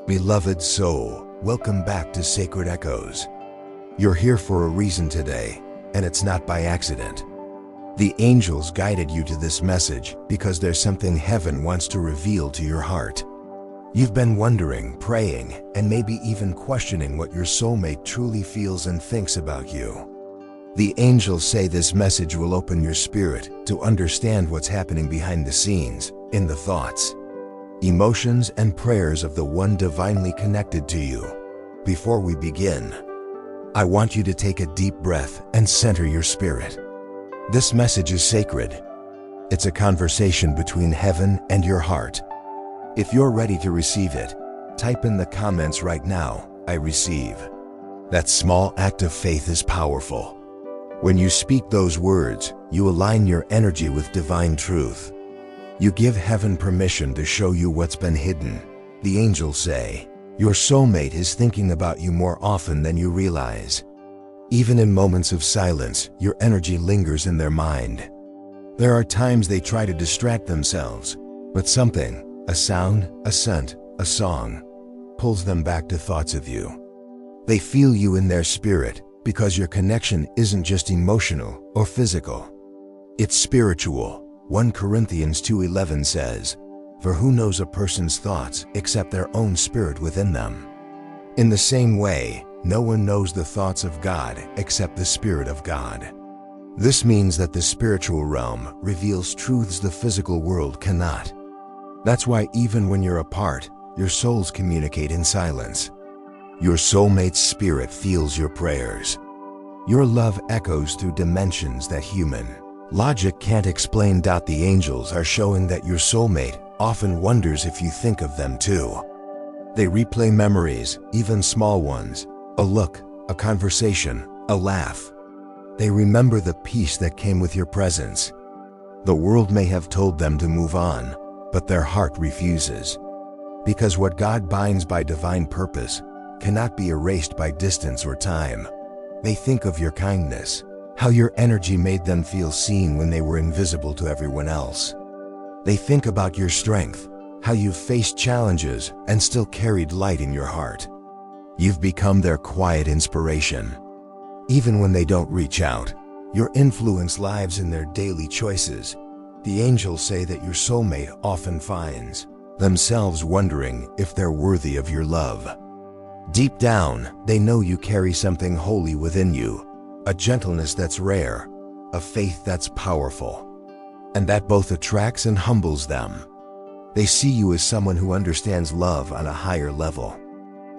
Beloved soul, welcome back to Sacred Echoes. You're here for a reason today, and it's not by accident. The angels guided you to this message because there's something heaven wants to reveal to your heart. You've been wondering, praying, and maybe even questioning what your soulmate truly feels and thinks about you. The angels say this message will open your spirit to understand what's happening behind the scenes, in the thoughts, emotions, and prayers of the one divinely connected to you. Before we begin, I want you to take a deep breath and center your spirit. This message is sacred. It's a conversation between heaven and your heart. If you're ready to receive it, type in the comments right now, "I receive." That small act of faith is powerful. When you speak those words, you align your energy with divine truth. You give heaven permission to show you what's been hidden. The angels say, your soulmate is thinking about you more often than you realize. Even in moments of silence, your energy lingers in their mind. There are times they try to distract themselves, but something, a sound, a scent, a song, pulls them back to thoughts of you. They feel you in their spirit because your connection isn't just emotional or physical. It's spiritual. 1 Corinthians 2:11 says, "For who knows a person's thoughts except their own spirit within them?" In the same way, no one knows the thoughts of God except the Spirit of God. This means that the spiritual realm reveals truths the physical world cannot. That's why even when you're apart, your souls communicate in silence. Your soulmate's spirit feels your prayers. Your love echoes through dimensions that human logic can't explain. The angels are showing that your soulmate often wonders if you think of them too. They replay memories, even small ones, a look, a conversation, a laugh. They remember the peace that came with your presence. The world may have told them to move on, but their heart refuses. Because what God binds by divine purpose cannot be erased by distance or time. They think of your kindness, how your energy made them feel seen when they were invisible to everyone else. They think about your strength, how you've faced challenges and still carried light in your heart. You've become their quiet inspiration. Even when they don't reach out, your influence lives in their daily choices. The angels say that your soulmate often finds themselves wondering if they're worthy of your love. Deep down, they know you carry something holy within you, a gentleness that's rare, a faith that's powerful, and that both attracts and humbles them. They see you as someone who understands love on a higher level.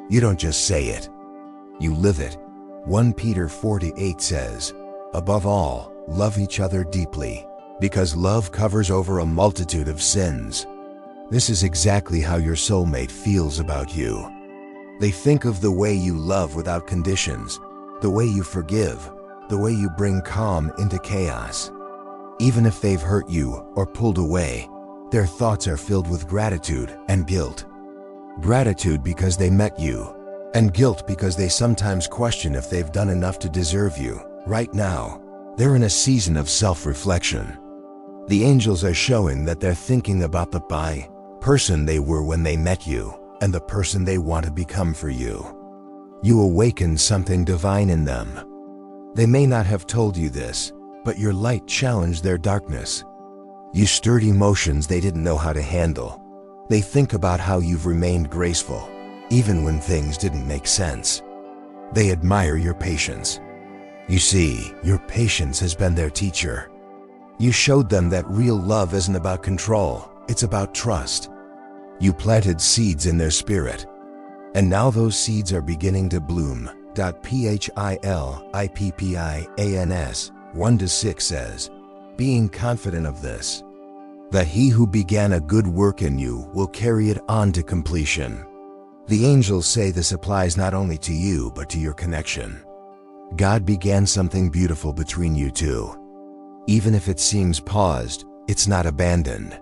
You don't just say it, you live it. 1 Peter 4:8 says, "Above all, love each other deeply, because love covers over a multitude of sins." This is exactly how your soulmate feels about you. They think of the way you love without conditions, the way you forgive, the way you bring calm into chaos. Even if they've hurt you or pulled away, their thoughts are filled with gratitude and guilt. Gratitude because they met you, and guilt because they sometimes question if they've done enough to deserve you. Right now, they're in a season of self-reflection. The angels are showing that they're thinking about the person they were when they met you, and the person they want to become for you. You awakened something divine in them. They may not have told you this, but your light challenged their darkness. You stirred emotions they didn't know how to handle. They think about how you've remained graceful, even when things didn't make sense. They admire your patience. You see, your patience has been their teacher. You showed them that real love isn't about control, it's about trust. You planted seeds in their spirit, and now those seeds are beginning to bloom. Philippians 1-6 says, "Being confident of this, that he who began a good work in you will carry it on to completion." The angels say this applies not only to you but to your connection. God began something beautiful between you two. Even if it seems paused, it's not abandoned.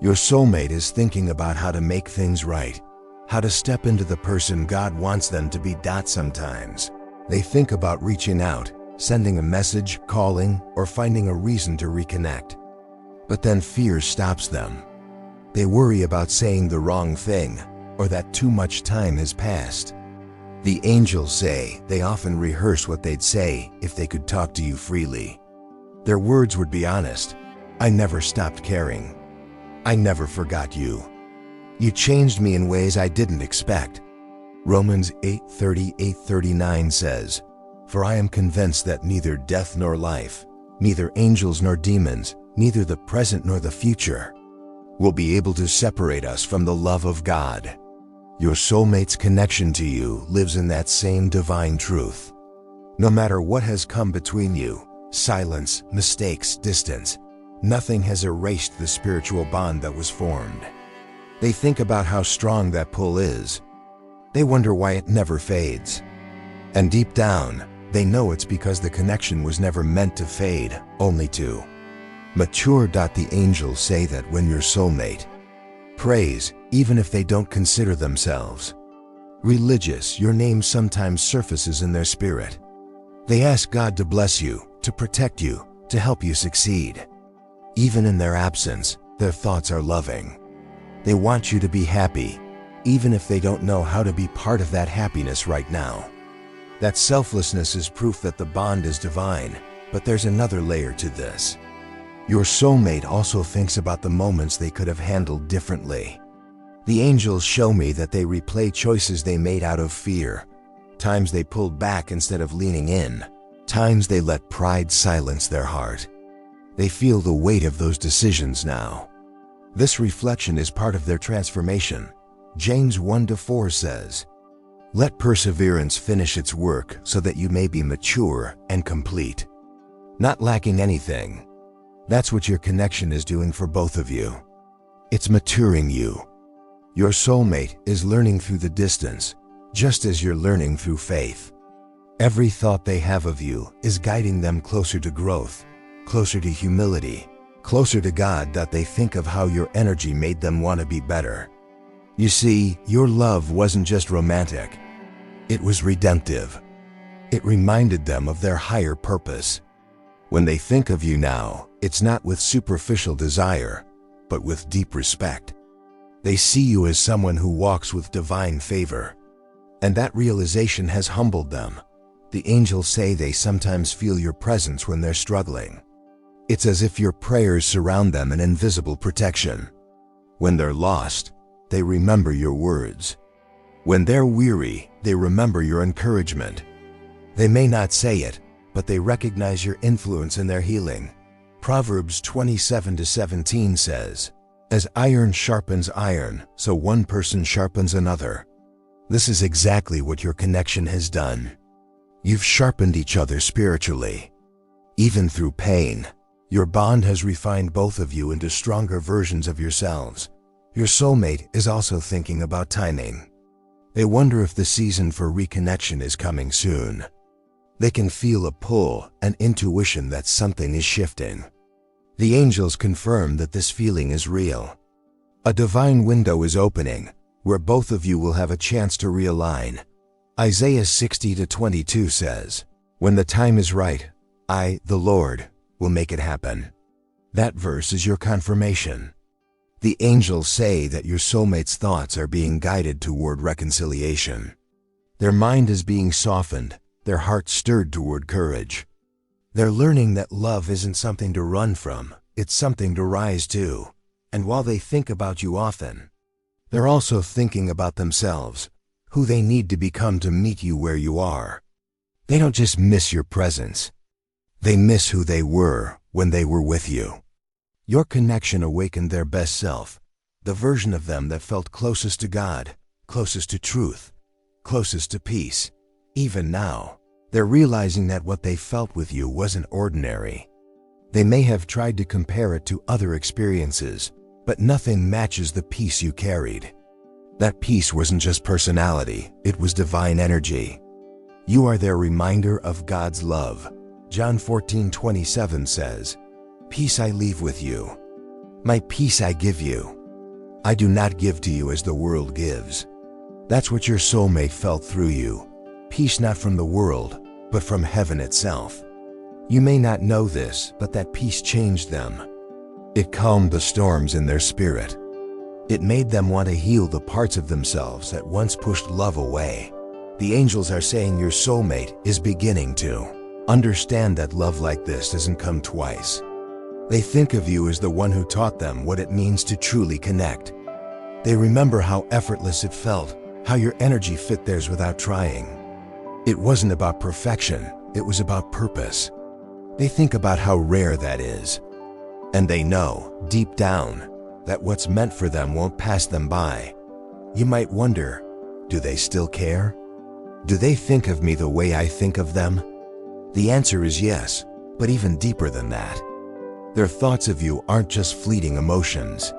Your soulmate is thinking about how to make things right, how to step into the person God wants them to be. Sometimes they think about reaching out, sending a message, calling, or finding a reason to reconnect. But then fear stops them. They worry about saying the wrong thing, or that too much time has passed. The angels say they often rehearse what they'd say if they could talk to you freely. Their words would be honest. I never stopped caring. I never forgot you. You changed me in ways I didn't expect. Romans 8:38-39 says, For I am convinced that neither death nor life, neither angels nor demons, neither the present nor the future, will be able to separate us from the love of God. Your soulmate's connection to you lives in that same divine truth. No matter what has come between you, silence, mistakes, distance, nothing has erased the spiritual bond that was formed. They think about how strong that pull is. They wonder why it never fades. And deep down, they know it's because the connection was never meant to fade, only to mature. The angels say that when your soulmate prays, even if they don't consider themselves religious, your name sometimes surfaces in their spirit. They ask God to bless you, to protect you, to help you succeed. Even in their absence, their thoughts are loving. They want you to be happy, even if they don't know how to be part of that happiness right now. That selflessness is proof that the bond is divine, but there's another layer to this. Your soulmate also thinks about the moments they could have handled differently. The angels show me that they replay choices they made out of fear, times they pulled back instead of leaning in, times they let pride silence their heart. They feel the weight of those decisions now. This reflection is part of their transformation. James 1:4 says, Let perseverance finish its work so that you may be mature and complete, not lacking anything. That's what your connection is doing for both of you. It's maturing you. Your soulmate is learning through the distance, just as you're learning through faith. Every thought they have of you is guiding them closer to growth, closer to humility, closer to God. They think of how your energy made them want to be better. You see, your love wasn't just romantic. It was redemptive. It reminded them of their higher purpose. When they think of you now, it's not with superficial desire, but with deep respect. They see you as someone who walks with divine favor. And that realization has humbled them. The angels say they sometimes feel your presence when they're struggling. It's as if your prayers surround them in invisible protection. When they're lost, they remember your words. When they're weary, they remember your encouragement. They may not say it, but they recognize your influence in their healing. Proverbs 27:17 says, As iron sharpens iron, so one person sharpens another. This is exactly what your connection has done. You've sharpened each other spiritually. Even through pain, your bond has refined both of you into stronger versions of yourselves. Your soulmate is also thinking about timing. They wonder if the season for reconnection is coming soon. They can feel a pull, an intuition that something is shifting. The angels confirm that this feeling is real. A divine window is opening, where both of you will have a chance to realign. Isaiah 60:22 says, When the time is right, I, the Lord, will make it happen. That verse is your confirmation. The angels say that your soulmate's thoughts are being guided toward reconciliation. Their mind is being softened, their heart stirred toward courage. They're learning that love isn't something to run from, it's something to rise to. And while they think about you often, they're also thinking about themselves, who they need to become to meet you where you are. They don't just miss your presence. They miss who they were when they were with you. Your connection awakened their best self, the version of them that felt closest to God, closest to truth, closest to peace. Even now, they're realizing that what they felt with you wasn't ordinary. They may have tried to compare it to other experiences, but nothing matches the peace you carried. That peace wasn't just personality, it was divine energy. You are their reminder of God's love. John 14:27 says, Peace I leave with you. My peace I give you. I do not give to you as the world gives. That's what your soulmate felt through you. Peace not from the world, but from heaven itself. You may not know this, but that peace changed them. It calmed the storms in their spirit. It made them want to heal the parts of themselves that once pushed love away. The angels are saying your soulmate is beginning to understand that love like this doesn't come twice. They think of you as the one who taught them what it means to truly connect. They remember how effortless it felt, how your energy fit theirs without trying. It wasn't about perfection, it was about purpose. They think about how rare that is. And they know, deep down, that what's meant for them won't pass them by. You might wonder, do they still care? Do they think of me the way I think of them? The answer is yes, but even deeper than that. Their thoughts of you aren't just fleeting emotions.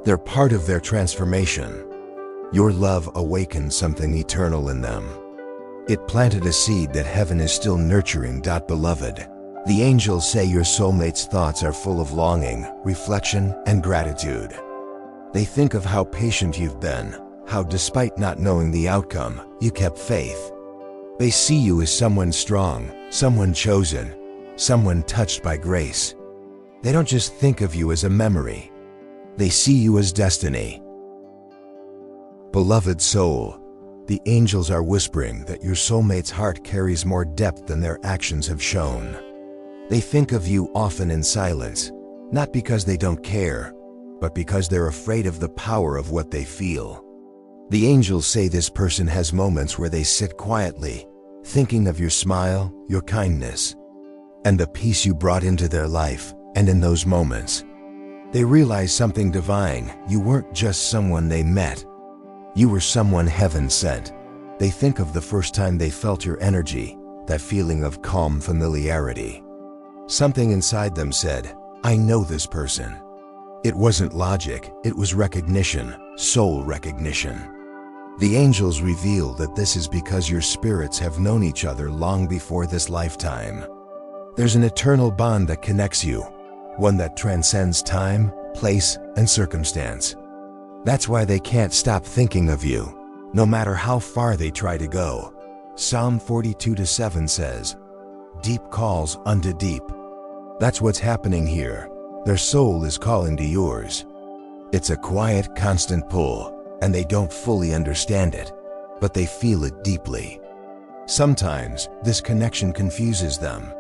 They're part of their transformation. Your love awakened something eternal in them. It planted a seed that heaven is still nurturing. Beloved, the angels say your soulmate's thoughts are full of longing, reflection, and gratitude. They think of how patient you've been, how despite not knowing the outcome, you kept faith. They see you as someone strong, someone chosen, someone touched by grace. They don't just think of you as a memory. They see you as destiny. Beloved soul, the angels are whispering that your soulmate's heart carries more depth than their actions have shown. They think of you often in silence, not because they don't care, but because they're afraid of the power of what they feel. The angels say this person has moments where they sit quietly, thinking of your smile, your kindness, and the peace you brought into their life. And in those moments, they realize something divine. You weren't just someone they met. You were someone heaven sent. They think of the first time they felt your energy, that feeling of calm familiarity. Something inside them said, I know this person. It wasn't logic, it was recognition, soul recognition. The angels reveal that this is because your spirits have known each other long before this lifetime. There's an eternal bond that connects you, one that transcends time, place, and circumstance. That's why they can't stop thinking of you, no matter how far they try to go. Psalm 42:7 says, deep calls unto deep. That's what's happening here. Their soul is calling to yours. It's a quiet, constant pull, and they don't fully understand it, but they feel it deeply. Sometimes, this connection confuses them.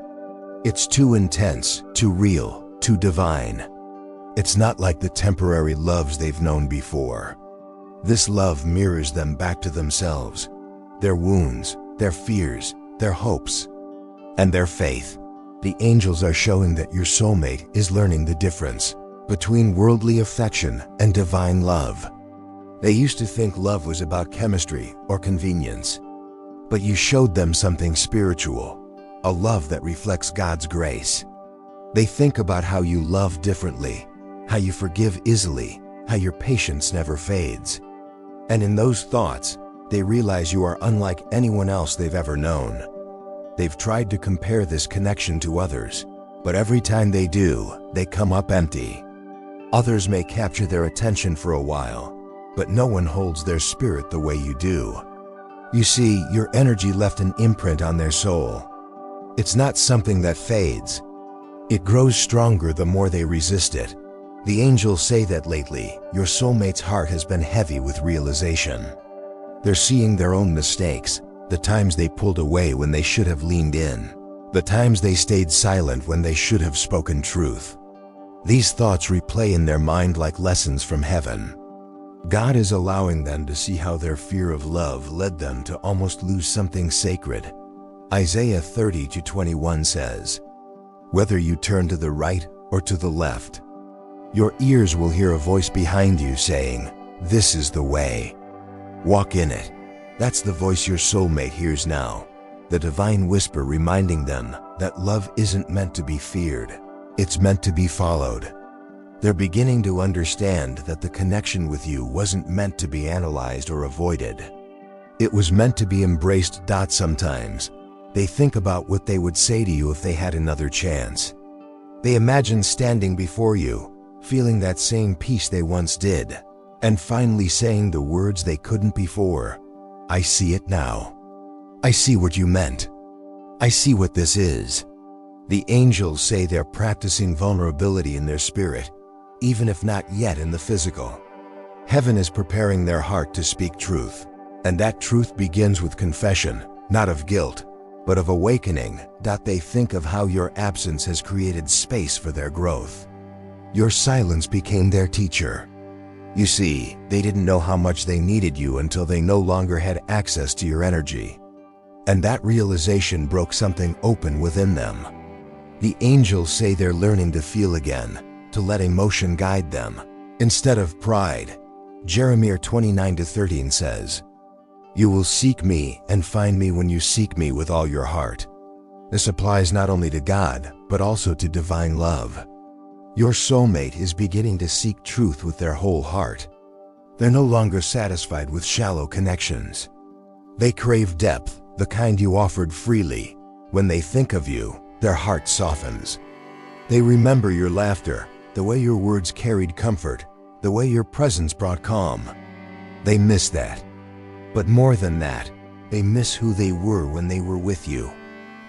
It's too intense, too real, too divine. It's not like the temporary loves they've known before. This love mirrors them back to themselves, their wounds, their fears, their hopes, and their faith. The angels are showing that your soulmate is learning the difference between worldly affection and divine love. They used to think love was about chemistry or convenience, but you showed them something spiritual, a love that reflects God's grace. They think about how you love differently, how you forgive easily, how your patience never fades. And in those thoughts, they realize you are unlike anyone else they've ever known. They've tried to compare this connection to others, but every time they do, they come up empty. Others may capture their attention for a while, but no one holds their spirit the way you do. You see, your energy left an imprint on their soul. It's not something that fades. It grows stronger the more they resist it. The angels say that lately, your soulmate's heart has been heavy with realization. They're seeing their own mistakes, the times they pulled away when they should have leaned in, the times they stayed silent when they should have spoken truth. These thoughts replay in their mind like lessons from heaven. God is allowing them to see how their fear of love led them to almost lose something sacred. Isaiah 30:21 says, whether you turn to the right or to the left, your ears will hear a voice behind you saying, this is the way. Walk in it. That's the voice your soulmate hears now, the divine whisper reminding them that love isn't meant to be feared, it's meant to be followed. They're beginning to understand that the connection with you wasn't meant to be analyzed or avoided. It was meant to be embraced. Sometimes, they think about what they would say to you if they had another chance. They imagine standing before you, feeling that same peace they once did, and finally saying the words they couldn't before. I see it now. I see what you meant. I see what this is. The angels say they're practicing vulnerability in their spirit, even if not yet in the physical. Heaven is preparing their heart to speak truth, and that truth begins with confession, not of guilt, but of awakening. They think of how your absence has created space for their growth. Your silence became their teacher. You see, they didn't know how much they needed you until they no longer had access to your energy. And that realization broke something open within them. The angels say they're learning to feel again, to let emotion guide them, instead of pride. Jeremiah 29:13 says, "You will seek me and find me when you seek me with all your heart." This applies not only to God, but also to divine love. Your soulmate is beginning to seek truth with their whole heart. They're no longer satisfied with shallow connections. They crave depth, the kind you offered freely. When they think of you, their heart softens. They remember your laughter, the way your words carried comfort, the way your presence brought calm. They miss that. But more than that, they miss who they were when they were with you.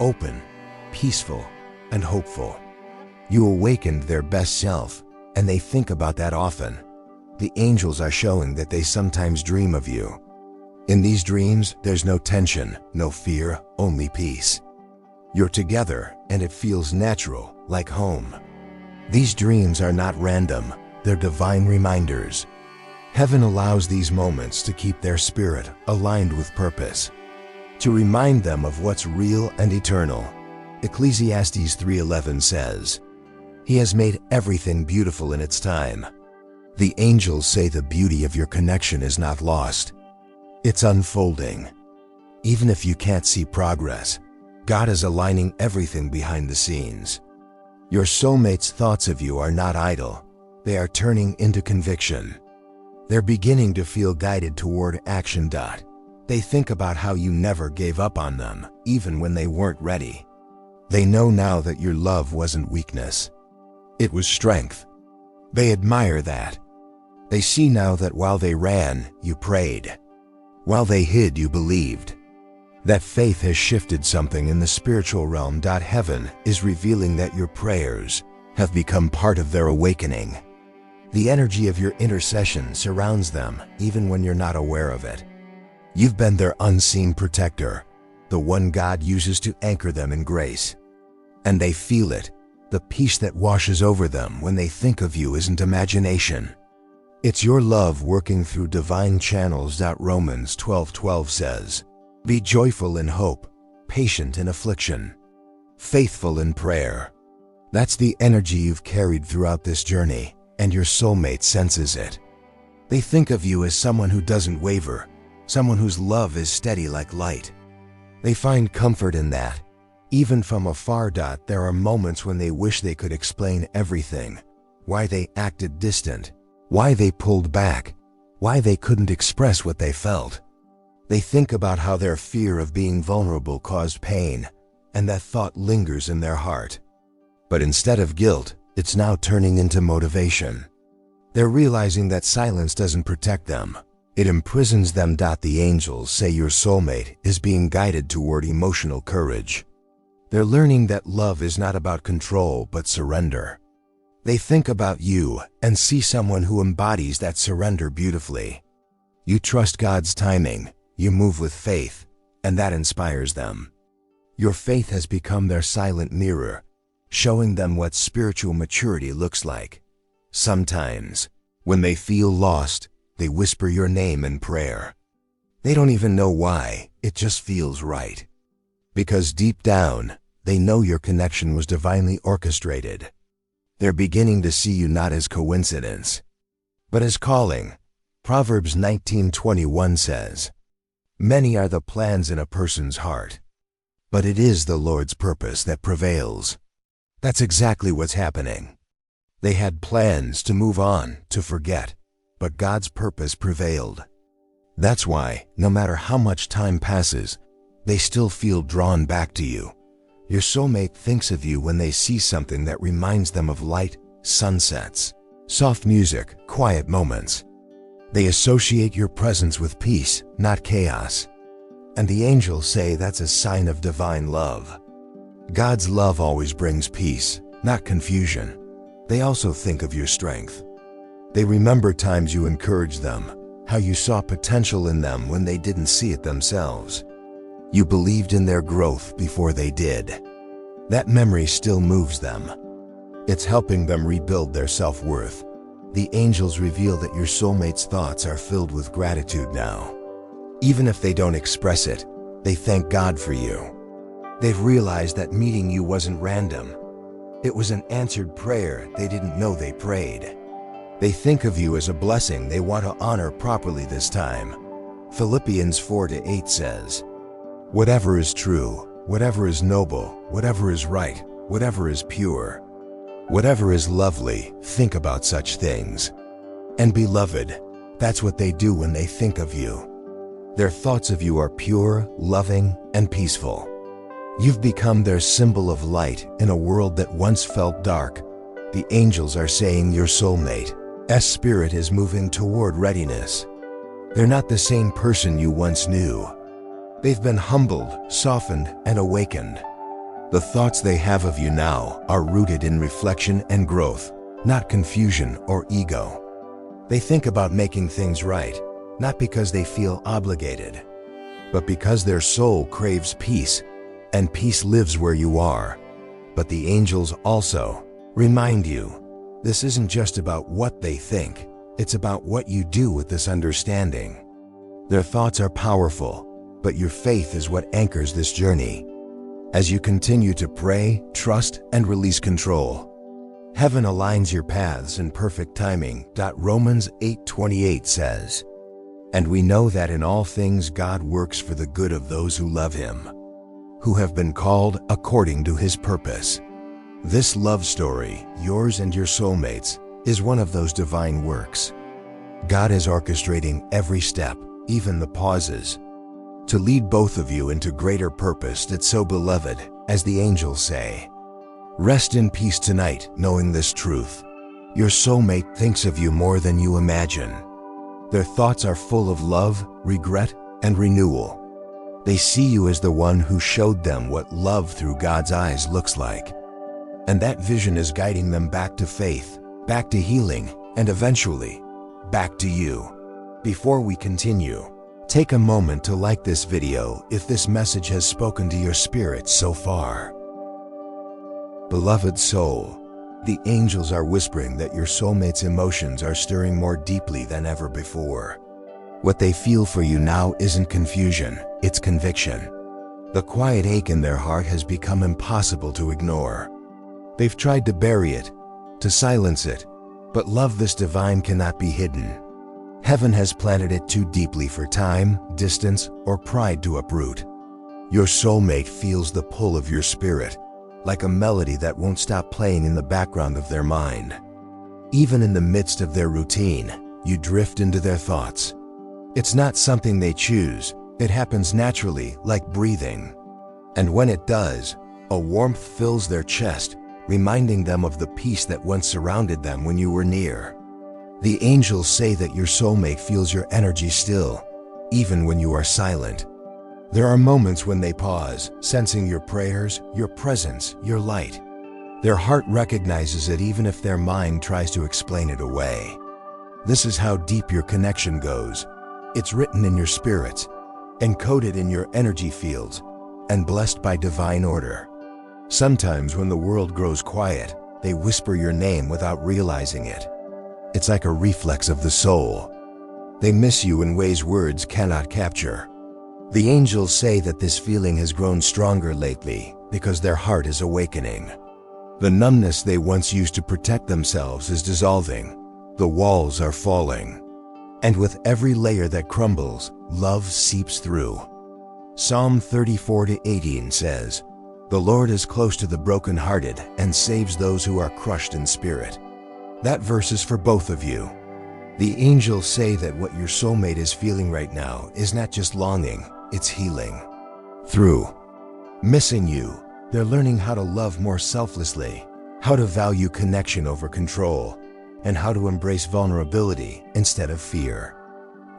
Open, peaceful, and hopeful. You awakened their best self, and they think about that often. The angels are showing that they sometimes dream of you. In these dreams, there's no tension, no fear, only peace. You're together, and it feels natural, like home. These dreams are not random, they're divine reminders. Heaven allows these moments to keep their spirit aligned with purpose, to remind them of what's real and eternal. Ecclesiastes 3:11 says, "He has made everything beautiful in its time." The angels say the beauty of your connection is not lost. It's unfolding. Even if you can't see progress, God is aligning everything behind the scenes. Your soulmate's thoughts of you are not idle. They are turning into conviction. They're beginning to feel guided toward action. They think about how you never gave up on them, even when they weren't ready. They know now that your love wasn't weakness. It was strength. They admire that. They see now that while they ran, you prayed. While they hid, you believed. That faith has shifted something in the spiritual realm. Heaven is revealing that your prayers have become part of their awakening. The energy of your intercession surrounds them even when you're not aware of it. You've been their unseen protector, the one God uses to anchor them in grace. And they feel it. The peace that washes over them when they think of you isn't imagination. It's your love working through divine channels. Romans 12:12 says, "Be joyful in hope, patient in affliction, faithful in prayer." That's the energy you've carried throughout this journey, and your soulmate senses it. They think of you as someone who doesn't waver, someone whose love is steady like light. They find comfort in that. Even from afar. There are moments when they wish they could explain everything, why they acted distant, why they pulled back, why they couldn't express what they felt. They think about how their fear of being vulnerable caused pain, and that thought lingers in their heart. But instead of guilt, it's now turning into motivation. They're realizing that silence doesn't protect them. It imprisons them. The angels say your soulmate is being guided toward emotional courage. They're learning that love is not about control but surrender. They think about you and see someone who embodies that surrender beautifully. You trust God's timing, you move with faith, and that inspires them. Your faith has become their silent mirror, showing them what spiritual maturity looks like. Sometimes, when they feel lost, they whisper your name in prayer. They don't even know why, it just feels right. Because deep down, they know your connection was divinely orchestrated. They're beginning to see you not as coincidence, but as calling. Proverbs 19:21 says, "Many are the plans in a person's heart, but it is the Lord's purpose that prevails." That's exactly what's happening. They had plans to move on, to forget, but God's purpose prevailed. That's why, no matter how much time passes, they still feel drawn back to you. Your soulmate thinks of you when they see something that reminds them of light, sunsets, soft music, quiet moments. They associate your presence with peace, not chaos. And the angels say that's a sign of divine love. God's love always brings peace, not confusion. They also think of your strength. They remember times you encouraged them, how you saw potential in them when they didn't see it themselves. You believed in their growth before they did. That memory still moves them. It's helping them rebuild their self-worth. The angels reveal that your soulmate's thoughts are filled with gratitude now. Even if they don't express it, they thank God for you. They've realized that meeting you wasn't random. It was an answered prayer they didn't know they prayed. They think of you as a blessing they want to honor properly this time. Philippians 4:8 says, "Whatever is true, whatever is noble, whatever is right, whatever is pure, whatever is lovely, think about such things." And beloved, that's what they do when they think of you. Their thoughts of you are pure, loving, and peaceful. You've become their symbol of light in a world that once felt dark. The angels are saying your soulmate's spirit is moving toward readiness. They're not the same person you once knew. They've been humbled, softened, and awakened. The thoughts they have of you now are rooted in reflection and growth, not confusion or ego. They think about making things right, not because they feel obligated, but because their soul craves peace, and peace lives where you are. But the angels also remind you, this isn't just about what they think, it's about what you do with this understanding. Their thoughts are powerful, but your faith is what anchors this journey. As you continue to pray, trust, and release control, heaven aligns your paths in perfect timing. Romans 8:28 says, "And we know that in all things God works for the good of those who love Him, who have been called according to His purpose." This love story, yours and your soulmates, is one of those divine works. God is orchestrating every step, even the pauses, to lead both of you into greater purpose that's so beloved, as the angels say. Rest in peace tonight, knowing this truth. Your soulmate thinks of you more than you imagine. Their thoughts are full of love, regret, and renewal. They see you as the one who showed them what love through God's eyes looks like. And that vision is guiding them back to faith, back to healing, and eventually, back to you. Before we continue, take a moment to like this video if this message has spoken to your spirit so far. Beloved soul, the angels are whispering that your soulmate's emotions are stirring more deeply than ever before. What they feel for you now isn't confusion, it's conviction. The quiet ache in their heart has become impossible to ignore. They've tried to bury it, to silence it, but love this divine cannot be hidden. Heaven has planted it too deeply for time, distance, or pride to uproot. Your soulmate feels the pull of your spirit, like a melody that won't stop playing in the background of their mind. Even in the midst of their routine, you drift into their thoughts. It's not something they choose, it happens naturally, like breathing. And when it does, a warmth fills their chest, reminding them of the peace that once surrounded them when you were near. The angels say that your soulmate feels your energy still, even when you are silent. There are moments when they pause, sensing your prayers, your presence, your light. Their heart recognizes it even if their mind tries to explain it away. This is how deep your connection goes. It's written in your spirits, encoded in your energy fields, and blessed by divine order. Sometimes when the world grows quiet, they whisper your name without realizing it. It's like a reflex of the soul. They miss you in ways words cannot capture. The angels say that this feeling has grown stronger lately because their heart is awakening. The numbness they once used to protect themselves is dissolving. The walls are falling. And with every layer that crumbles, love seeps through. Psalm 34:18 says, "The Lord is close to the brokenhearted and saves those who are crushed in spirit." That verse is for both of you. The angels say that what your soulmate is feeling right now is not just longing, it's healing. Through missing you, they're learning how to love more selflessly, how to value connection over control, and how to embrace vulnerability instead of fear.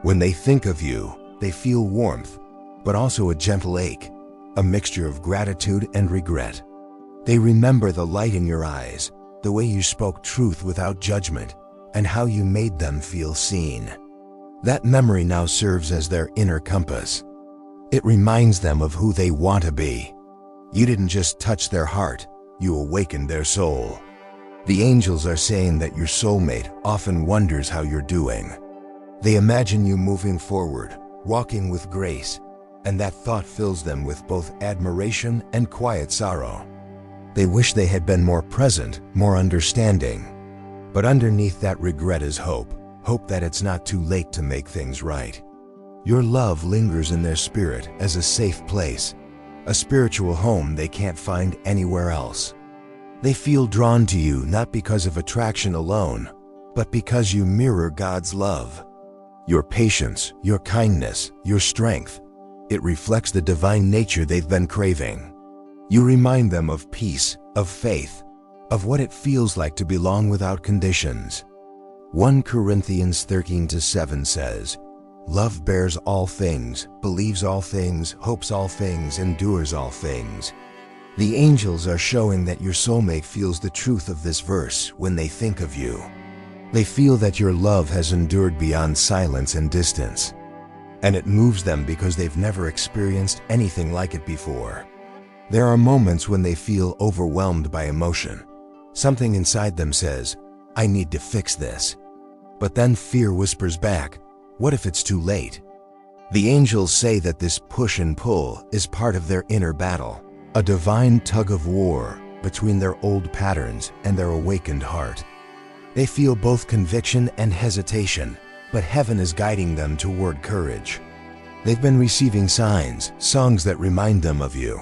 When they think of you, they feel warmth, but also a gentle ache, a mixture of gratitude and regret. They remember the light in your eyes, the way you spoke truth without judgment, and how you made them feel seen. That memory now serves as their inner compass. It reminds them of who they want to be. You didn't just touch their heart, you awakened their soul. The angels are saying that your soulmate often wonders how you're doing. They imagine you moving forward, walking with grace, and that thought fills them with both admiration and quiet sorrow. They wish they had been more present, more understanding. But underneath that regret is hope, hope that it's not too late to make things right. Your love lingers in their spirit as a safe place, a spiritual home they can't find anywhere else. They feel drawn to you not because of attraction alone, but because you mirror God's love. Your patience, your kindness, your strength, it reflects the divine nature they've been craving. You remind them of peace, of faith, of what it feels like to belong without conditions. 1 Corinthians 13:7 says, "Love bears all things, believes all things, hopes all things, endures all things." The angels are showing that your soulmate feels the truth of this verse when they think of you. They feel that your love has endured beyond silence and distance. And it moves them because they've never experienced anything like it before. There are moments when they feel overwhelmed by emotion. Something inside them says, "I need to fix this." But then fear whispers back, "What if it's too late?" The angels say that this push and pull is part of their inner battle, a divine tug of war between their old patterns and their awakened heart. They feel both conviction and hesitation, but heaven is guiding them toward courage. They've been receiving signs, songs that remind them of you,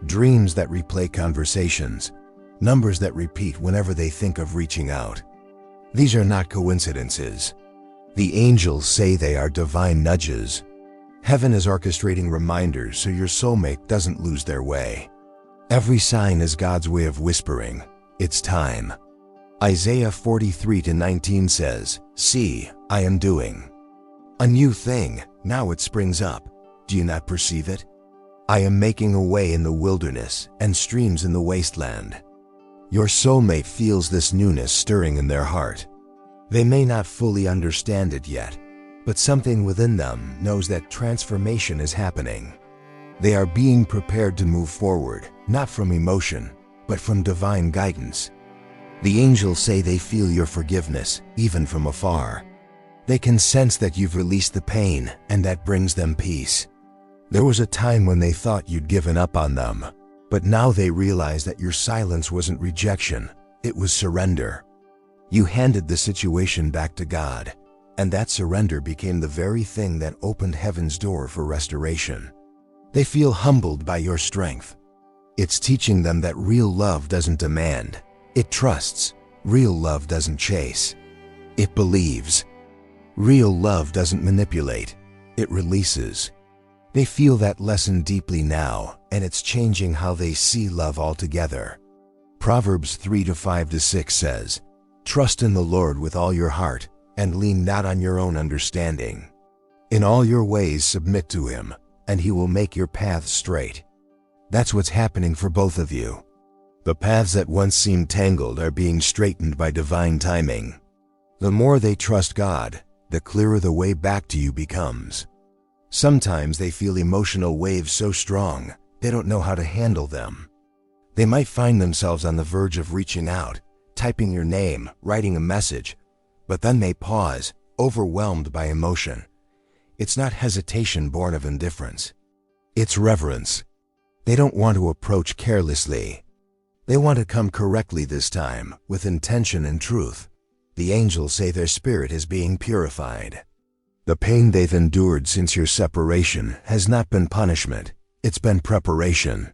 dreams that replay conversations, numbers that repeat whenever they think of reaching out. These are not coincidences. The angels say they are divine nudges. Heaven is orchestrating reminders so your soulmate doesn't lose their way. Every sign is God's way of whispering, "It's time." Isaiah 43:19 says, "See, I am doing a new thing, now it springs up. Do you not perceive it? I am making a way in the wilderness and streams in the wasteland." Your soulmate feels this newness stirring in their heart. They may not fully understand it yet, but something within them knows that transformation is happening. They are being prepared to move forward, not from emotion, but from divine guidance. The angels say they feel your forgiveness, even from afar. They can sense that you've released the pain, and that brings them peace. There was a time when they thought you'd given up on them, but now they realize that your silence wasn't rejection, it was surrender. You handed the situation back to God, and that surrender became the very thing that opened heaven's door for restoration. They feel humbled by your strength. It's teaching them that real love doesn't demand, it trusts. Real love doesn't chase, it believes. Real love doesn't manipulate, it releases. They feel that lesson deeply now, and it's changing how they see love altogether. Proverbs 3:5-6 says, "Trust in the Lord with all your heart, and lean not on your own understanding. In all your ways submit to Him, and He will make your paths straight." That's what's happening for both of you. The paths that once seemed tangled are being straightened by divine timing. The more they trust God, the clearer the way back to you becomes. Sometimes they feel emotional waves so strong, they don't know how to handle them. They might find themselves on the verge of reaching out, typing your name, writing a message, but then they pause, overwhelmed by emotion. It's not hesitation born of indifference. It's reverence. They don't want to approach carelessly. They want to come correctly this time, with intention and truth. The angels say their spirit is being purified. The pain they've endured since your separation has not been punishment, it's been preparation.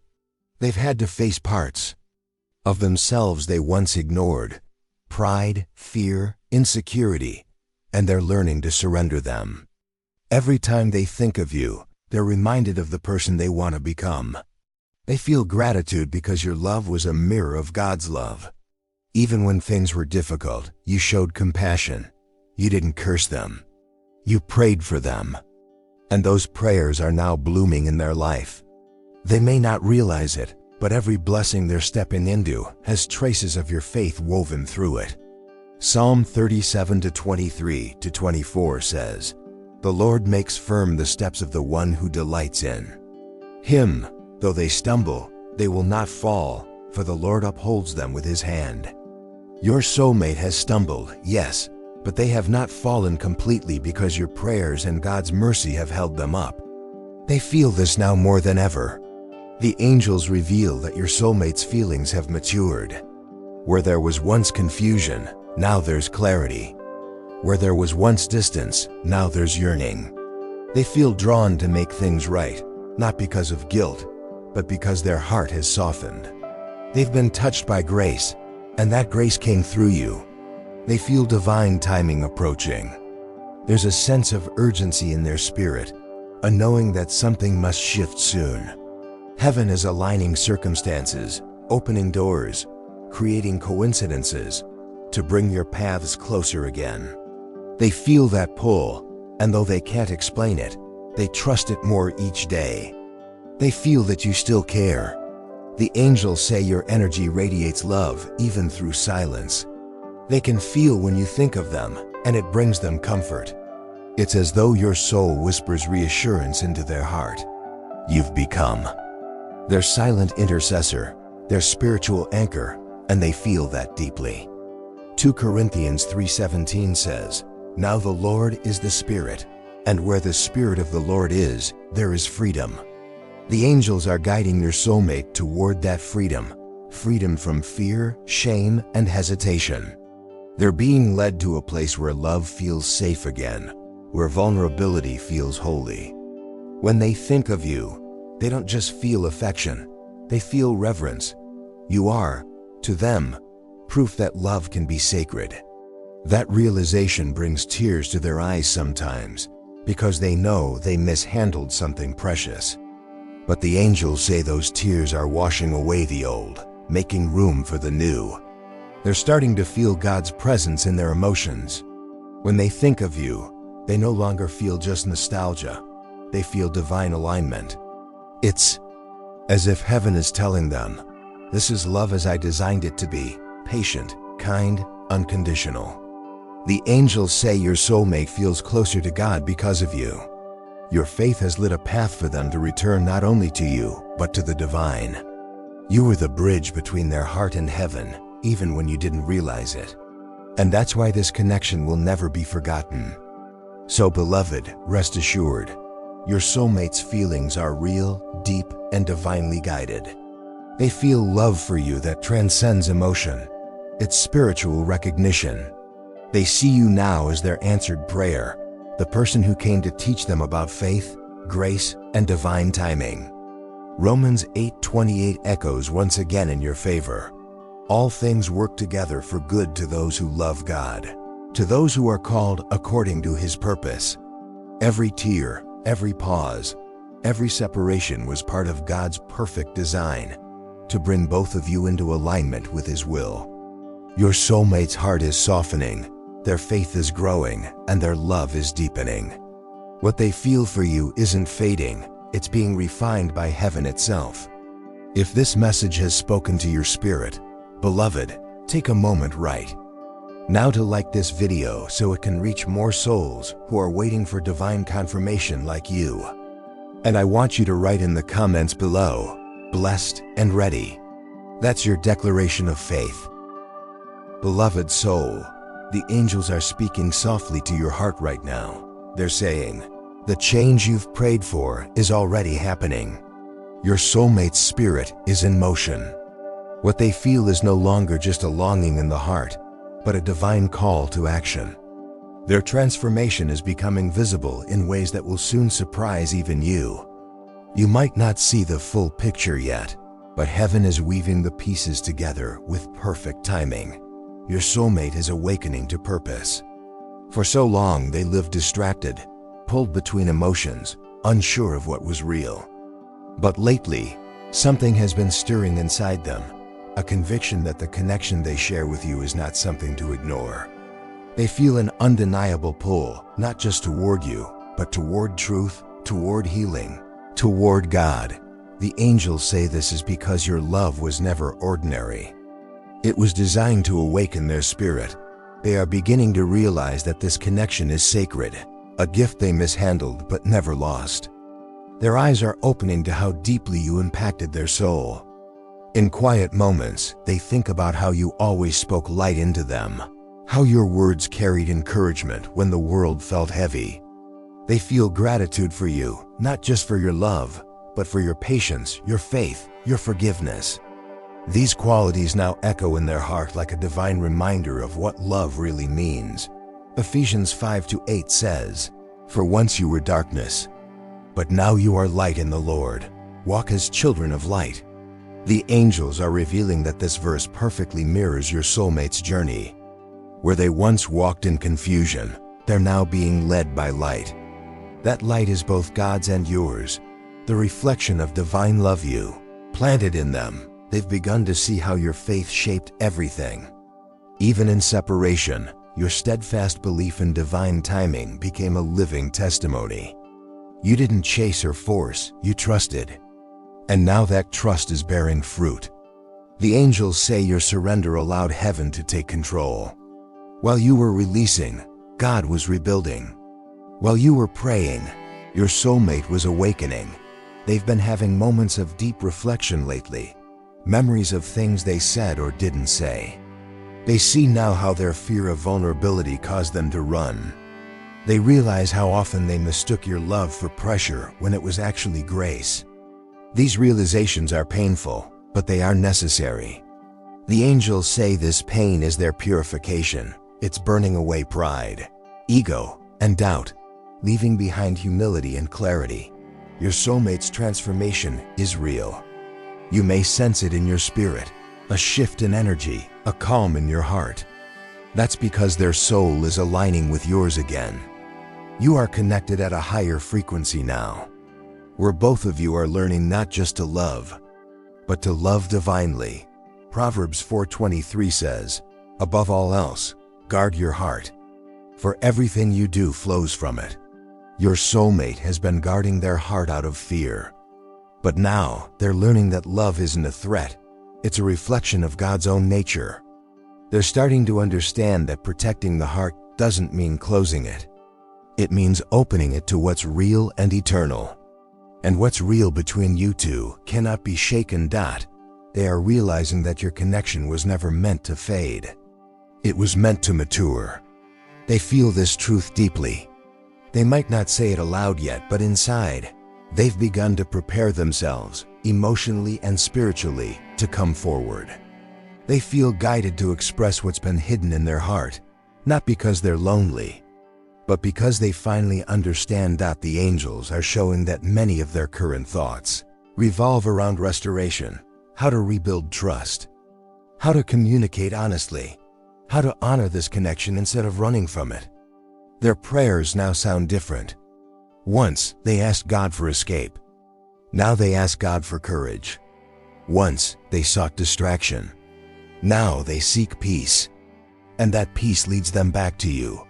They've had to face parts of themselves they once ignored, pride, fear, insecurity, and they're learning to surrender them. Every time they think of you, they're reminded of the person they want to become. They feel gratitude because your love was a mirror of God's love. Even when things were difficult, you showed compassion. You didn't curse them. You prayed for them. And those prayers are now blooming in their life. They may not realize it, but every blessing they're stepping into has traces of your faith woven through it. Psalm 37:23-24 says, "The Lord makes firm the steps of the one who delights in him. Though they stumble, they will not fall, for the Lord upholds them with his hand." Your soulmate has stumbled, yes, but they have not fallen completely because your prayers and God's mercy have held them up. They feel this now more than ever. The angels reveal that your soulmate's feelings have matured. Where there was once confusion, now there's clarity. Where there was once distance, now there's yearning. They feel drawn to make things right, not because of guilt, but because their heart has softened. They've been touched by grace, and that grace came through you. They feel divine timing approaching. There's a sense of urgency in their spirit, a knowing that something must shift soon. Heaven is aligning circumstances, opening doors, creating coincidences to bring your paths closer again. They feel that pull, and though they can't explain it, they trust it more each day. They feel that you still care. The angels say your energy radiates love even through silence. They can feel when you think of them, and it brings them comfort. It's as though your soul whispers reassurance into their heart. You've become their silent intercessor, their spiritual anchor, and they feel that deeply. 2 Corinthians 3:17 says, "Now the Lord is the Spirit, and where the Spirit of the Lord is, there is freedom." The angels are guiding your soulmate toward that freedom, freedom from fear, shame, and hesitation. They're being led to a place where love feels safe again, where vulnerability feels holy. When they think of you, they don't just feel affection, they feel reverence. You are, to them, proof that love can be sacred. That realization brings tears to their eyes sometimes, because they know they mishandled something precious. But the angels say those tears are washing away the old, making room for the new. They're starting to feel God's presence in their emotions. When they think of you, they no longer feel just nostalgia. They feel divine alignment. It's as if heaven is telling them, "This is love as I designed it to be, patient, kind, unconditional." The angels say your soulmate feels closer to God because of you. Your faith has lit a path for them to return not only to you, but to the divine. You were the bridge between their heart and heaven, even when you didn't realize it. And that's why this connection will never be forgotten. So beloved, rest assured, your soulmate's feelings are real, deep, and divinely guided. They feel love for you that transcends emotion. It's spiritual recognition. They see you now as their answered prayer, the person who came to teach them about faith, grace, and divine timing. Romans 8:28 echoes once again in your favor. All things work together for good to those who love God, to those who are called according to his purpose. Every tear, every pause, every separation was part of God's perfect design, to bring both of you into alignment with his will. Your soulmate's heart is softening, their faith is growing, and their love is deepening. What they feel for you isn't fading, it's being refined by heaven itself. If this message has spoken to your spirit, beloved, take a moment right now to like this video so it can reach more souls who are waiting for divine confirmation like you. And I want you to write in the comments below, "Blessed and ready." That's your declaration of faith. Beloved soul, the angels are speaking softly to your heart right now. They're saying, the change you've prayed for is already happening. Your soulmate's spirit is in motion. What they feel is no longer just a longing in the heart, but a divine call to action. Their transformation is becoming visible in ways that will soon surprise even you. You might not see the full picture yet, but heaven is weaving the pieces together with perfect timing. Your soulmate is awakening to purpose. For so long they lived distracted, pulled between emotions, unsure of what was real. But lately, something has been stirring inside them, a conviction that the connection they share with you is not something to ignore. They feel an undeniable pull, not just toward you, but toward truth, toward healing, toward God. The angels say this is because your love was never ordinary. It was designed to awaken their spirit, They are beginning to realize that this connection is sacred, a gift they mishandled but never lost. Their eyes are opening to how deeply you impacted their soul. In quiet moments, they think about how you always spoke light into them, how your words carried encouragement when the world felt heavy. They feel gratitude for you, not just for your love, but for your patience, your faith, your forgiveness. These qualities now echo in their heart like a divine reminder of what love really means. Ephesians 5:8 says, "For once you were darkness, but now you are light in the Lord. Walk as children of light." The angels are revealing that this verse perfectly mirrors your soulmate's journey. Where they once walked in confusion, they're now being led by light. That light is both God's and yours, the reflection of divine love you planted in them. They've begun to see how your faith shaped everything. Even in separation, your steadfast belief in divine timing became a living testimony. You didn't chase or force, you trusted. And now that trust is bearing fruit. The angels say your surrender allowed heaven to take control. While you were releasing, God was rebuilding. While you were praying, your soulmate was awakening. They've been having moments of deep reflection lately, memories of things they said or didn't say. They see now how their fear of vulnerability caused them to run. They realize how often they mistook your love for pressure when it was actually grace. These realizations are painful, but they are necessary. The angels say this pain is their purification. It's burning away pride, ego, and doubt, leaving behind humility and clarity. Your soulmate's transformation is real. You may sense it in your spirit, a shift in energy, a calm in your heart. That's because their soul is aligning with yours again. You are connected at a higher frequency now, where both of you are learning not just to love, but to love divinely. Proverbs 4:23 says, "Above all else, guard your heart, for everything you do flows from it." Your soulmate has been guarding their heart out of fear. But now they're learning that love isn't a threat, it's a reflection of God's own nature. They're starting to understand that protecting the heart doesn't mean closing it. It means opening it to what's real and eternal. And what's real between you two cannot be shaken. They are realizing that your connection was never meant to fade. It was meant to mature. They feel this truth deeply. They might not say it aloud yet, but inside, they've begun to prepare themselves, emotionally and spiritually, to come forward. They feel guided to express what's been hidden in their heart, not because they're lonely, but because they finally understand that the angels are showing that many of their current thoughts revolve around restoration, how to rebuild trust, how to communicate honestly, how to honor this connection instead of running from it. Their prayers now sound different. Once, they asked God for escape. Now they ask God for courage. Once, they sought distraction. Now they seek peace. And that peace leads them back to you.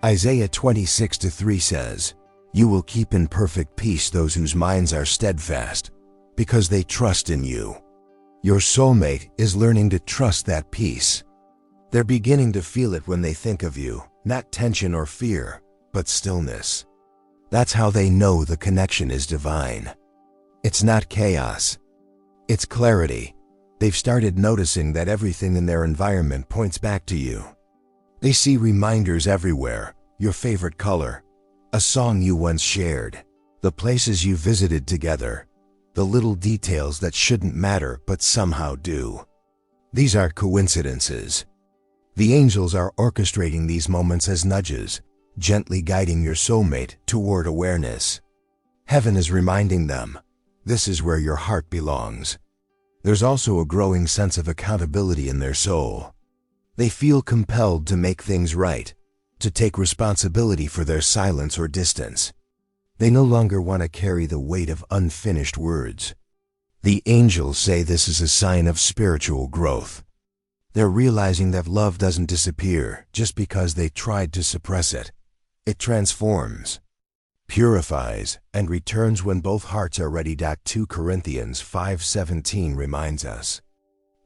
Isaiah 26:3 says, "You will keep in perfect peace those whose minds are steadfast, because they trust in you." Your soulmate is learning to trust that peace. They're beginning to feel it when they think of you, not tension or fear, but stillness. That's how they know the connection is divine. It's not chaos. It's clarity. They've started noticing that everything in their environment points back to you. They see reminders everywhere, your favorite color, a song you once shared, the places you visited together, the little details that shouldn't matter but somehow do. These are coincidences. The angels are orchestrating these moments as nudges, gently guiding your soulmate toward awareness. Heaven is reminding them, this is where your heart belongs. There's also a growing sense of accountability in their soul. They feel compelled to make things right, to take responsibility for their silence or distance. They no longer want to carry the weight of unfinished words. The angels say this is a sign of spiritual growth. They're realizing that love doesn't disappear just because they tried to suppress it. It transforms, purifies, and returns when both hearts are ready. 2 Corinthians 5:17 reminds us.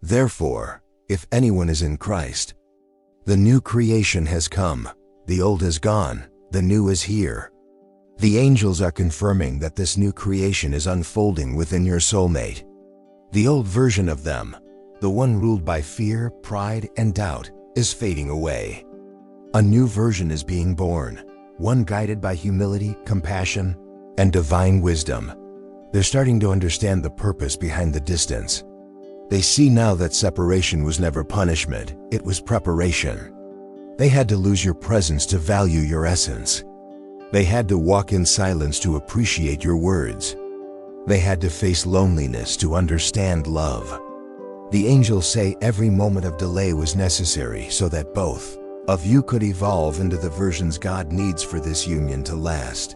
Therefore, if anyone is in Christ, The new creation has come. The old is gone. The new is here. The angels are confirming that this new creation is unfolding within your soulmate. The old version of them, the one ruled by fear, pride, and doubt, is fading away. A new version is being born, one guided by humility, compassion, and divine wisdom. They're starting to understand the purpose behind the distance. They see now that separation was never punishment, it was preparation. They had to lose your presence to value your essence. They had to walk in silence to appreciate your words. They had to face loneliness to understand love. The angels say every moment of delay was necessary so that both of you could evolve into the versions God needs for this union to last.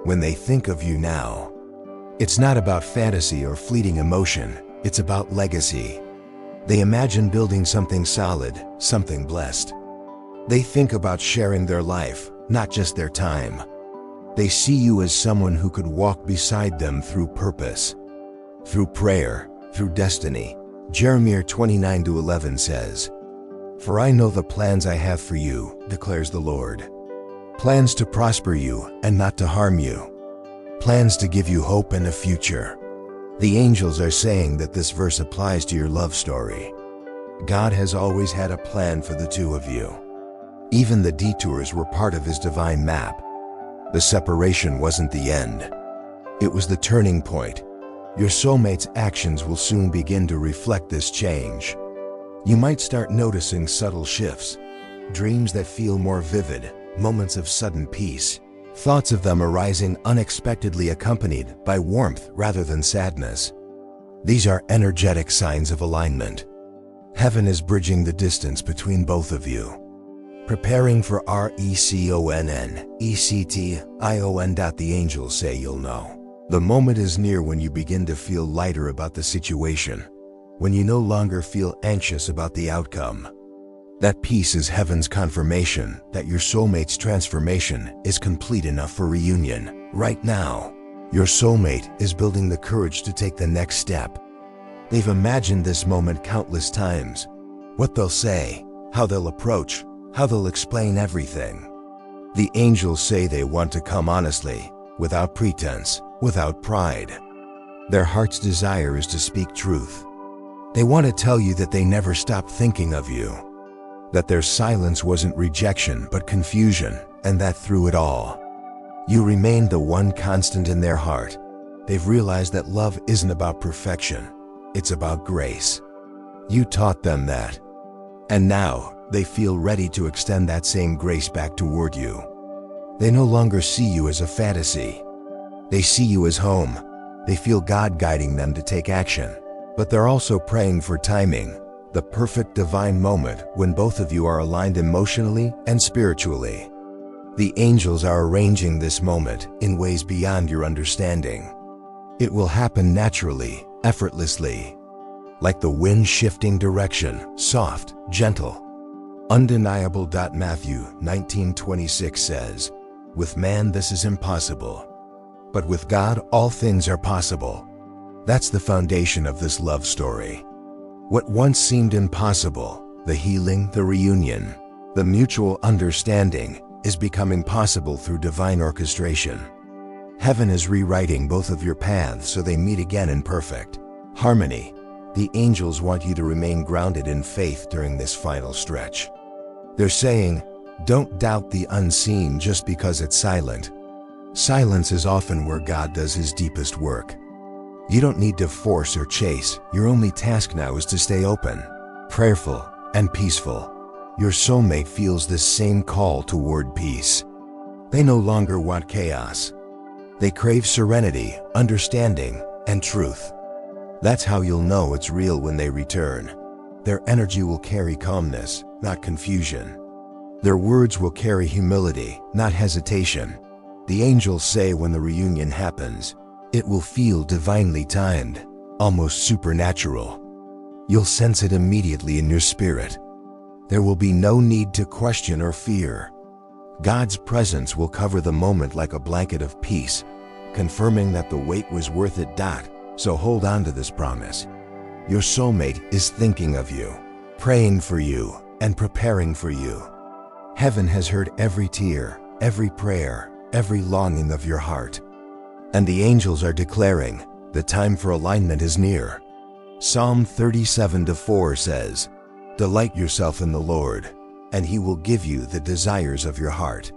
When they think of you now, it's not about fantasy or fleeting emotion, it's about legacy. They imagine building something solid, something blessed. They think about sharing their life, not just their time. They see you as someone who could walk beside them through purpose, through prayer, through destiny. Jeremiah 29:11 says, "For I know the plans I have for you, declares the Lord. Plans to prosper you and not to harm you. Plans to give you hope and a future." The angels are saying that this verse applies to your love story. God has always had a plan for the two of you. Even the detours were part of His divine map. The separation wasn't the end. It was the turning point. Your soulmate's actions will soon begin to reflect this change. You might start noticing subtle shifts, dreams that feel more vivid, moments of sudden peace, thoughts of them arising unexpectedly accompanied by warmth rather than sadness. These are energetic signs of alignment. Heaven is bridging the distance between both of you, preparing for RECONNECTION. The angels say you'll know. The moment is near when you begin to feel lighter about the situation, when you no longer feel anxious about the outcome. That peace is heaven's confirmation that your soulmate's transformation is complete enough for reunion. Right now, your soulmate is building the courage to take the next step. They've imagined this moment countless times. What they'll say, how they'll approach, how they'll explain everything. The angels say they want to come honestly, without pretense, without pride. Their heart's desire is to speak truth. They want to tell you that they never stopped thinking of you, that their silence wasn't rejection but confusion, and that through it all, you remained the one constant in their heart. They've realized that love isn't about perfection, it's about grace. You taught them that. And now, they feel ready to extend that same grace back toward you. They no longer see you as a fantasy. They see you as home. They feel God guiding them to take action. But they're also praying for timing, the perfect divine moment when both of you are aligned emotionally and spiritually. The angels are arranging this moment in ways beyond your understanding. It will happen naturally, effortlessly, like the wind shifting direction, soft, gentle. Undeniable. Matthew 19:26 says, "With man this is impossible, but with God all things are possible." That's the foundation of this love story. What once seemed impossible, the healing, the reunion, the mutual understanding, is becoming possible through divine orchestration. Heaven is rewriting both of your paths so they meet again in perfect harmony. The angels want you to remain grounded in faith during this final stretch. They're saying, don't doubt the unseen just because it's silent. Silence is often where God does His deepest work. You don't need to force or chase. Your only task now is to stay open, prayerful, and peaceful. Your soulmate feels this same call toward peace. They no longer want chaos. They crave serenity, understanding, and truth. That's how you'll know it's real when they return. Their energy will carry calmness, not confusion. Their words will carry humility, not hesitation. The angels say when the reunion happens, it will feel divinely timed, almost supernatural. You'll sense it immediately in your spirit. There will be no need to question or fear. God's presence will cover the moment like a blanket of peace, confirming that the wait was worth it. So hold on to this promise. Your soulmate is thinking of you, praying for you, and preparing for you. Heaven has heard every tear, every prayer, every longing of your heart. And the angels are declaring, the time for alignment is near. Psalm 37:4 says, "Delight yourself in the Lord, and He will give you the desires of your heart."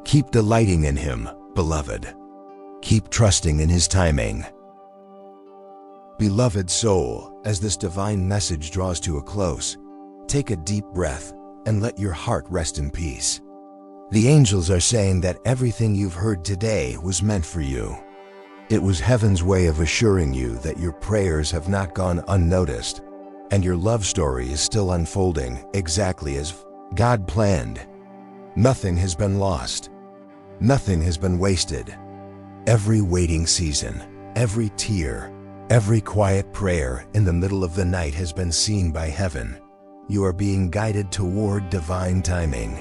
Keep delighting in Him, beloved. Keep trusting in His timing. Beloved soul, as this divine message draws to a close, take a deep breath and let your heart rest in peace. The angels are saying that everything you've heard today was meant for you. It was heaven's way of assuring you that your prayers have not gone unnoticed, and your love story is still unfolding exactly as God planned. Nothing has been lost. Nothing has been wasted. Every waiting season, every tear, every quiet prayer in the middle of the night has been seen by heaven. You are being guided toward divine timing.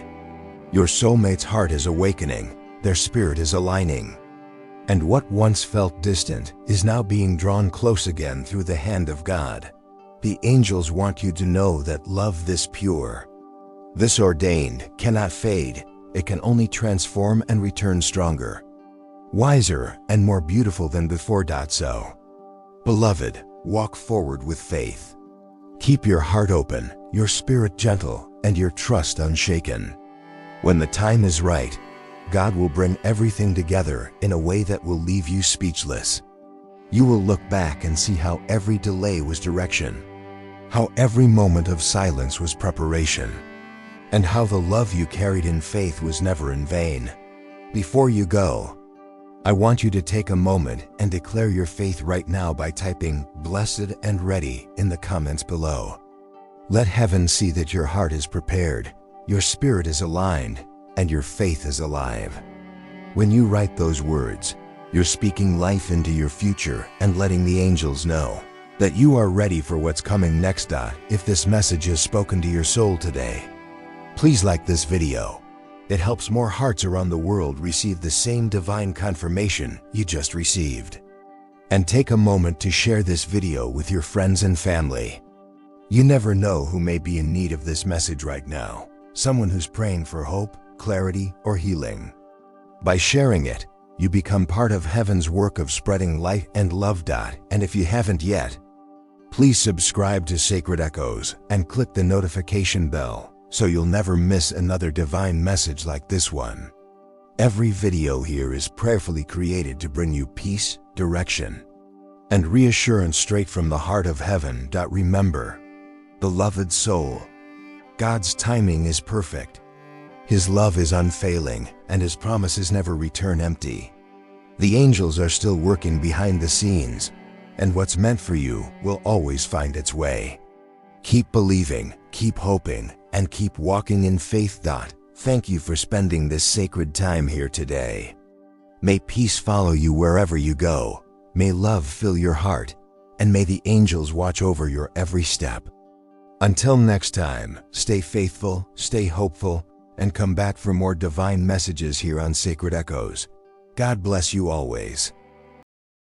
Your soulmate's heart is awakening, their spirit is aligning. And what once felt distant is now being drawn close again through the hand of God. The angels want you to know that love this pure, this ordained, cannot fade. It can only transform and return stronger, wiser, and more beautiful than before. So, beloved, walk forward with faith. Keep your heart open, your spirit gentle, and your trust unshaken. When the time is right, God will bring everything together in a way that will leave you speechless. You will look back and see how every delay was direction, how every moment of silence was preparation, and how the love you carried in faith was never in vain. Before you go, I want you to take a moment and declare your faith right now by typing "blessed and ready" in the comments below. Let heaven see that your heart is prepared, your spirit is aligned, and your faith is alive. When you write those words, you're speaking life into your future and letting the angels know that you are ready for what's coming next. If this message has spoken to your soul today, please like this video. It helps more hearts around the world receive the same divine confirmation you just received. And take a moment to share this video with your friends and family. You never know who may be in need of this message right now. Someone who's praying for hope, clarity, or healing. By sharing it, you become part of heaven's work of spreading light and love. And if you haven't yet, please subscribe to Sacred Echoes and click the notification bell so you'll never miss another divine message like this one. Every video here is prayerfully created to bring you peace, direction, and reassurance straight from the heart of heaven. Remember, beloved soul, God's timing is perfect. His love is unfailing, and His promises never return empty. The angels are still working behind the scenes, and what's meant for you will always find its way. Keep believing, keep hoping, and keep walking in faith. Thank you for spending this sacred time here today. May peace follow you wherever you go. May love fill your heart, and may the angels watch over your every step. Until next time, stay faithful, stay hopeful, and come back for more divine messages here on Sacred Echoes. God bless you always.